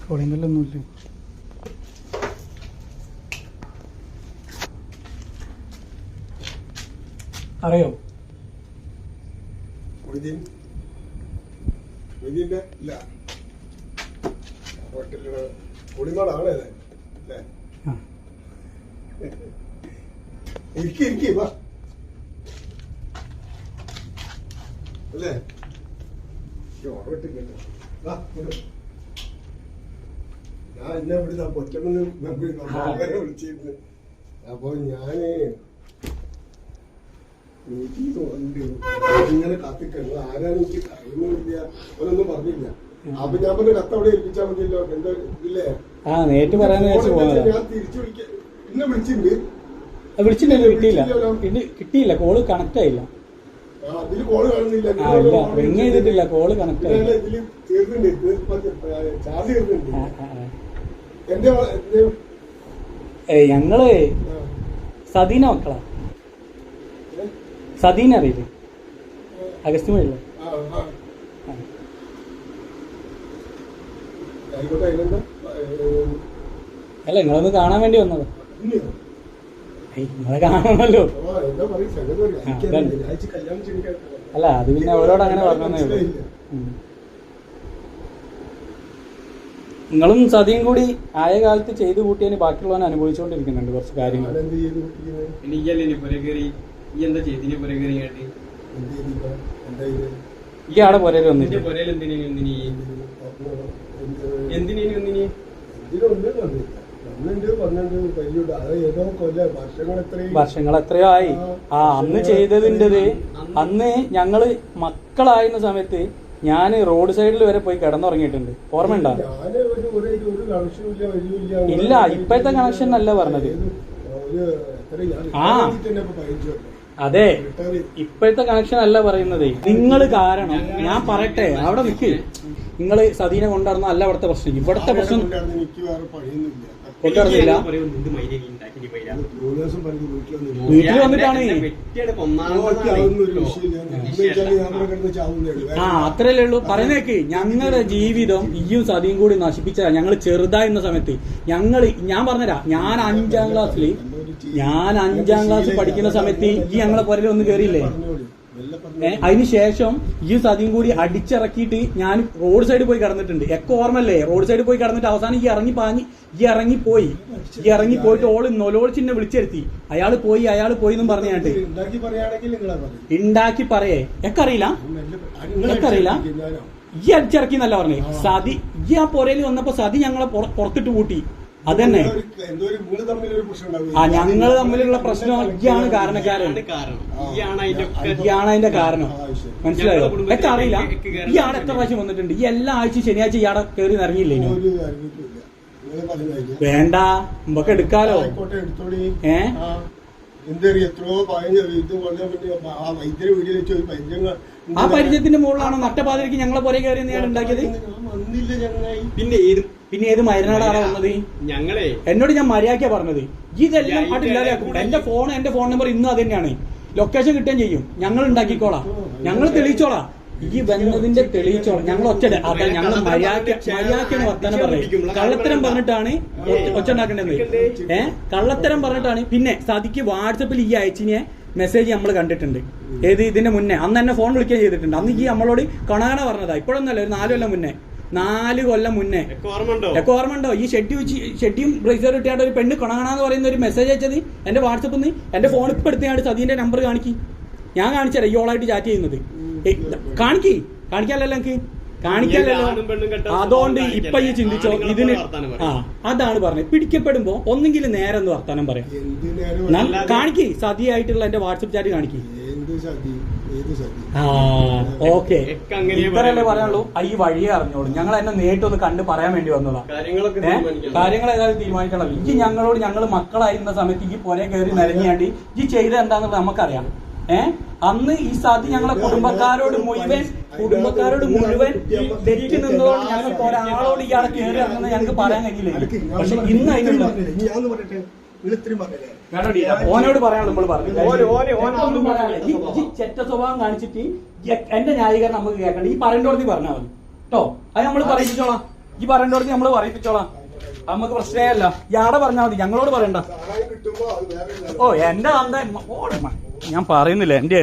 കോളിംഗല്ലൊന്നുമില്ല. അറിയോ അല്ലേ ഞാൻ എന്നെ വിളിച്ച പൊറ്റമെന്ന് വിളിച്ചിരുന്നു. അപ്പൊ ഞാന് ഇങ്ങനെ കത്തിക്കുന്നു. ആരാ എനിക്ക് അറിയുന്നില്ല, അവരൊന്നും പറഞ്ഞില്ല. അപ്പൊ ഞാൻ പറഞ്ഞ കത്ത് അവിടെ ഏൽപ്പിച്ചാൽ മതിയല്ലോ. എന്താ ഇല്ലേ ഞാൻ തിരിച്ചു വിളിക്കാൻ എന്നെ വിളിച്ചിട്ടുണ്ട്. കിട്ടിയില്ല, കോള് കണക്ട് ആയില്ല. അതില് കോള് കാണുന്നില്ല, കോള് കണക്ട് ആയില്ല. ഇതില് തീർന്നുണ്ട്, ചാർജ് തീർന്നുണ്ട്. എന്റെ ഞങ്ങള് സദീന മക്കളാ. സദീന അറിയില്ലേ? അഗസ്ത്യമല്ല. അല്ല, നിങ്ങളൊന്ന് കാണാൻ വേണ്ടി വന്നത്. നിങ്ങളെ കാണണമല്ലോ. അല്ല, അത് പിന്നെ അവരോട് അങ്ങനെ പറഞ്ഞേ ഉള്ളൂ. നിങ്ങളും സതിയും കൂടി ആയ കാലത്ത് ചെയ്തു കൂട്ടിയതിന് ബാക്കിയുള്ളവനെ അനുഭവിച്ചുകൊണ്ടിരിക്കുന്നുണ്ട് കുറച്ച് കാര്യങ്ങൾ. ഈ ആടെ പൊരയിൽ വന്നിട്ട് വർഷങ്ങൾ എത്രയോ ആയി. അന്ന് ചെയ്തതിൻ്റെത്, അന്ന് ഞങ്ങള് മക്കളായിരുന്ന സമയത്ത് ഞാൻ റോഡ് സൈഡിൽ വരെ പോയി കിടന്നുറങ്ങിയിട്ടുണ്ട്. ഓർമ്മയുണ്ടോ? ഇല്ല, ഇപ്പോഴത്തെ കണക്ഷൻ അല്ല പറഞ്ഞത്. അതെ, ഇപ്പോഴത്തെ കണക്ഷൻ അല്ല പറയുന്നത്. നിങ്ങൾ കാരണം ഞാൻ പറയട്ടെ, അവിടെ നിൽക്ക്. നിങ്ങൾ സദീനെ കൊണ്ടുവരുന്ന അല്ല ഇവിടുത്തെ പ്രശ്നം. ഇവിടുത്തെ പ്രശ്നം കൊണ്ടുവരുന്നില്ല. വീട്ടിൽ വന്നിട്ടാണ്. അത്രയല്ലേ ഉള്ളൂ. പറയുന്നേക്ക്, ഞങ്ങളുടെ ജീവിതം ഈയും സതിയും കൂടി നശിപ്പിച്ചതാ. ഞങ്ങൾ ചെറുതായിരുന്ന സമയത്ത് ഞാൻ പറഞ്ഞുതരാം, ഞാൻ അഞ്ചാം ക്ലാസ് പഠിക്കുന്ന സമയത്ത് ഈ ഞങ്ങളെ പുരയിൽ ഒന്ന് കയറിയില്ലേ? അതിനുശേഷം ഈ സതിയും കൂടി അടിച്ചിറക്കിയിട്ട് ഞാൻ റോഡ് സൈഡിൽ പോയി കിടന്നിട്ടുണ്ട്. ഒക്കെ ഓർമ്മല്ലേ? റോഡ് സൈഡിൽ പോയി കിടന്നിട്ട് അവസാനം ഈ ഇറങ്ങിപ്പോയിട്ട് ഓള് നൊലോളിച്ചിന്നെ വിളിച്ചെടുത്തി. അയാള് പോയി എന്നും പറഞ്ഞാണ്ട് ഉണ്ടാക്കി പറയേ. എക്കറിയില്ല ഈ അടിച്ചിറക്കി എന്നല്ല പറഞ്ഞേ. സതി ഈ ആ പൊരയിൽ വന്നപ്പോ സതി ഞങ്ങളെ പുറത്തിട്ട് കൂട്ടി. അതന്നെ ഞങ്ങൾ തമ്മിലുള്ള പ്രശ്നം ഇയാണ് കാരണക്കാരൻ. ഇയാണ് അതിന്റെ കാരണം. മനസ്സിലായോ? ഒക്കെ അറിയില്ല. ഈ ആടെ എത്ര പ്രാവശ്യം വന്നിട്ടുണ്ട്? ഈ എല്ലാ ആഴ്ചയും ശനിയാഴ്ച ഇയാടെ കയറി ഇറങ്ങിയില്ലേ? വേണ്ട, നമുക്ക് എടുക്കാലോ. ആ പരിചയത്തിന്റെ മുകളിലാണോ നട്ടപാതിരക്ക് ഞങ്ങളെ പുറകെ കയറി ഞാൻ ഉണ്ടാക്കിയത്? പിന്നെ ഏത് മരുന്നാടാണ് വന്നത്? എന്നോട് ഞാൻ മര്യാദക്കാ പറഞ്ഞത്. ഇതെല്ലാം പാട്ടില്ലാതെയാക്കും. എന്റെ ഫോൺ നമ്പർ ഇന്നും അത് തന്നെയാണ്. ലൊക്കേഷൻ കിട്ടുകയും ചെയ്യും. ഞങ്ങൾ ഉണ്ടാക്കിക്കോളാം, ഞങ്ങൾ തെളിയിച്ചോളാം. ഈ വന്നതിന്റെ തെളിയിച്ചോളാം. ഞങ്ങൾ അതാ ഞങ്ങൾ മര്യാദക്കാണ് വർത്തമാനം പറയും. കള്ളത്തരം പറഞ്ഞിട്ടാണ് ഒച്ച ഉണ്ടാക്കേണ്ടത്. കള്ളത്തരം പറഞ്ഞിട്ടാണ്. പിന്നെ സതിക്ക് വാട്സപ്പിൽ ഈ അയച്ചിനെ മെസ്സേജ് നമ്മൾ കണ്ടിട്ടുണ്ട്. ഏത് ഇതിന്റെ മുന്നേ അന്ന് എന്നെ ഫോൺ വിളിക്കുകയും ചെയ്തിട്ടുണ്ട്. അന്ന് ഈ നമ്മളോട് കണകണ പറഞ്ഞതാ. ഇപ്പോഴൊന്നല്ല, ഒരു 4 കൊല്ലം മുന്നേ. ഒക്കെ ഓർമ്മയുണ്ടോ? ഈ ഷെട്ടിയും ബ്രേസർ ഇട്ടാണ്ട് ഒരു പെണ്ണ് കൊണങ്ങണാന്ന് പറയുന്ന ഒരു മെസ്സേജ് അയച്ചത് എന്റെ വാട്സപ്പിൽ നിന്ന്. എന്റെ ഫോൺ ഇപ്പൊ എടുത്താണ്ട് സതീന്റെ നമ്പർ കാണിക്കി. ഞാൻ കാണിച്ചതരാം. ഈ ഓളായിട്ട് ചാറ്റ് ചെയ്യുന്നത് കാണിക്കാനല്ലോ എനിക്ക് കാണിക്കാനല്ലോ. അതുകൊണ്ട് ഇപ്പൊ ഈ ചിന്തിച്ചോ, ഇതിന് അതാണ് പറഞ്ഞത്. പിടിക്കപ്പെടുമ്പോ ഒന്നെങ്കിലും നേരെ ഒന്ന് വർത്താനം പറയാം. കാണിക്ക്, സതിയായിട്ടുള്ള എന്റെ വാട്സപ്പ് ചാറ്റ് കാണിക്ക്. ഓക്കെ, ഇത്രയല്ലേ പറയാനുള്ളൂ. ഈ വഴിയെ അറിഞ്ഞോളൂ. ഞങ്ങൾ എന്നെ നേരിട്ടൊന്ന് കണ്ട് പറയാൻ വേണ്ടി വന്നതാ. കാര്യങ്ങൾ ഏതായാലും തീരുമാനിക്കണം. ഈ ഞങ്ങളോട് ഞങ്ങൾ മക്കളായിരുന്ന സമയത്ത് ഈ പുര കയറി നിരങ്ങിയാണ്ട് ഈ ചെയ്ത എന്താന്നുള്ളത് നമുക്കറിയാം. അന്ന് ഈ സതി ഞങ്ങളെ കുടുംബക്കാരോട് മുഴുവൻ തെറ്റി നിന്നതോട് ഞങ്ങൾക്ക് ഒരാളോട് ഇയാളെ കയറി ഇറങ്ങുന്നത് ഞങ്ങൾക്ക് പറയാൻ കഴിയില്ല. പക്ഷെ ഇന്ന് അതിനുള്ള ഓനോട് പറയാനുള്ള നമ്മൾ പറഞ്ഞു. ഈ ചെറ്റ സ്വഭാവം കാണിച്ചിട്ട് എന്റെ ന്യായീകരണം നമുക്ക് കേൾക്കണ്ട. ഈ പറയേണ്ടോടത്തി പറഞ്ഞാൽ മതി കേട്ടോ. അത് നമ്മൾ പറയിച്ചോളാം. ഈ പറയേണ്ടവർക്ക് നമ്മള് പറയിപ്പിച്ചോളാം, നമുക്ക് പ്രശ്നമേ അല്ല. ഇയാടെ പറഞ്ഞാൽ മതി, ഞങ്ങളോട് പറയണ്ട. സഹായം കിട്ടുമ്പോ അത് വേറെ ഓ എന്റെ ഞാൻ പറയുന്നില്ല, എന്റെ